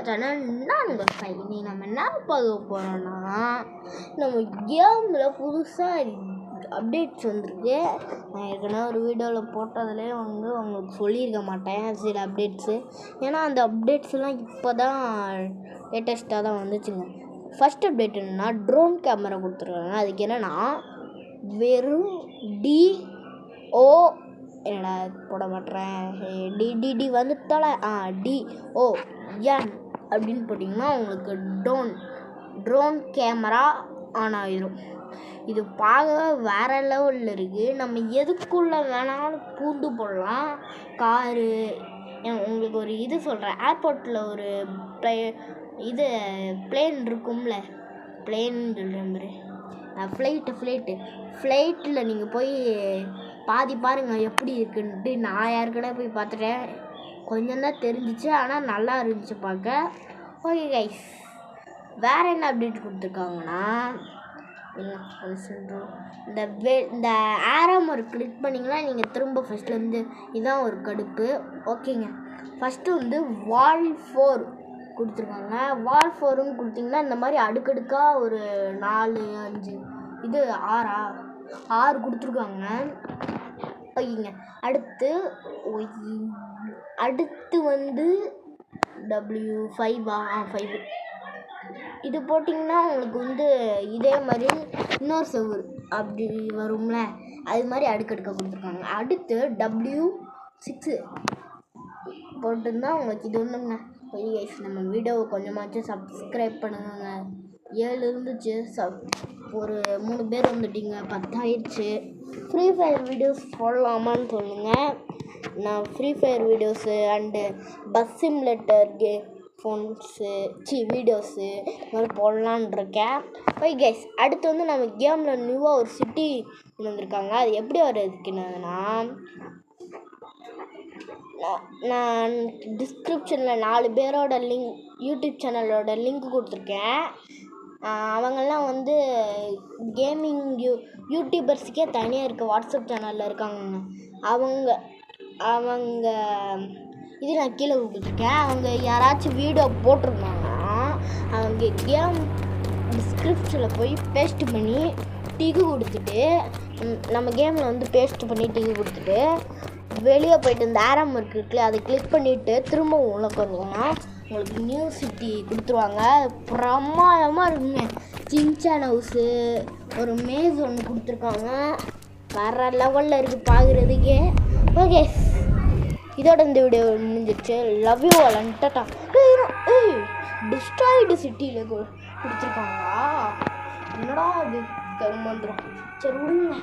Channel நான் உங்கள் இன்னைக்கு நம்ம என்ன பார்க்க போகிறோன்னா, நம்ம கேமில் புதுசாக அப்டேட்ஸ் வந்திருக்கு. நான் ஏற்கனவே ஒரு வீடியோவில் போட்டதுலேயே உங்களுக்கு சொல்லியிருக்க மாட்டேன் சில அப்டேட்ஸு. ஏன்னா அந்த அப்டேட்ஸ்லாம் இப்போ தான் லேட்டஸ்ட்டாக தான் வந்துச்சுங்க. ஃபஸ்ட் அப்டேட் என்னென்னா ட்ரோன் கேமரா கொடுத்துருக்காங்க. அதுக்கு என்னென்னா வெறும் DO என்னடா போட மாட்டேறேன் டிடிடி வந்து தொலை DON அப்படின்னு போட்டிங்கன்னா உங்களுக்கு ட்ரோன் கேமரா ஆன் ஆகிரும். இது பார்க்க வேறு லெவலில் இருக்குது. நம்ம எதுக்குள்ளே வேணாலும் பூந்து போடலாம். காரு உங்களுக்கு ஒரு இது சொல்கிறேன், ஏர்போர்ட்டில் ஒரு பிளேன் இருக்கும்ல, பிளேன் சொல்கிறேன் ஃப்ளைட்டில் நீங்கள் போய் பாதி பாருங்கள் எப்படி இருக்குன்ட்டு. நான் ஏற்கனவே போய் பார்த்துட்டேன், கொஞ்சம் தான் தெரிஞ்சிச்சு, ஆனால் நல்லா இருந்துச்சு பார்க்க. ஓகே கைஸ், வேறு என்ன அப்டேட் கொடுத்துருக்காங்கன்னா, இந்த ஆரம் ஒரு கிளிக் பண்ணிங்கன்னா நீங்கள் திரும்ப ஃபஸ்ட்லேருந்து இதுதான் ஒரு கடுப்பு. ஓகேங்க, ஃபஸ்ட்டு வந்து வால் 4 கொடுத்துருக்காங்க. வால் 4ன்னு கொடுத்திங்கன்னா இந்த மாதிரி அடுக்கடுக்காக ஒரு 4 5 இது 6 கொடுத்துருக்காங்க. ஓகேங்க, அடுத்து வந்து W5 இது போட்டிங்கன்னா உங்களுக்கு வந்து இதே மாதிரி இன்னொரு செவ்வறு அப்படி வரும்ல, அது மாதிரி அடுக்கடுக்க கொடுத்துருக்காங்க. அடுத்து W6 போட்டுருந்தா உங்களுக்கு இது வந்துங்க. கைஸ், நம்ம வீடியோவை கொஞ்சமாச்சும் சப்ஸ்கிரைப் பண்ணுங்க. 7 இருந்துச்சு, ஒரு 3 பேர் வந்துட்டீங்க, 10 ஆயிடுச்சு. ஃப்ரீ ஃபயர் வீடியோஸ் போடலாமான்னு சொல்லுங்கள். நான் free fire videos and bus simulator videos இது மாதிரி போடலான் இருக்கேன். ஓகே கைஸ், அடுத்து வந்து நம்ம கேமில் நியூவாக ஒரு சிட்டி வந்திருக்காங்க. அது எப்படி வர்றதுக்குன்னா, நான் டிஸ்கிரிப்ஷனில் 4 பேரோட யூடியூப் சேனலோட லிங்க் கொடுத்துருக்கேன். அவங்கெல்லாம் வந்து கேமிங் யூடியூபர்ஸுக்கே தனியாக இருக்க வாட்ஸ்அப் சேனலில் இருக்காங்க. அவங்க இது நான் கீழே கொடுத்துருக்கேன். அவங்க யாராச்சும் வீடியோ போட்டிருந்தாங்கன்னா அவங்க கேம் டிஸ்கிரிப்ஷனில் போய் பேஸ்ட் பண்ணி டிக்கு கொடுத்துட்டு, நம்ம கேமில் வந்து பேஸ்ட் பண்ணி டிக்கு கொடுத்துட்டு வெளியே போய்ட்டு இந்த ஆரம் இருக்குல்ல அதை கிளிக் பண்ணிவிட்டு திரும்ப உள்ள வந்தீங்கன்னா உங்களுக்கு நியூ சிட்டி கொடுத்துருவாங்க. பிரமாதமாக இருக்குங்க. சின்சான் ஹவுஸு, ஒரு மேஸ் ஒன்று கொடுத்துருக்காங்க. வேறு லெவலில் இருக்குது பார்க்குறதுக்கே. ஓகே, இதோட இந்த வீடியோ முடிஞ்சிடுச்சு. Love you all and Tata. Destroyed சிட்டியில் கொடுத்துருக்காங்களா? என்னடா அது கருமந்திரம். சரி விடுங்க.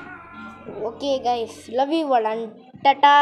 Okay guys, love you all and Tata.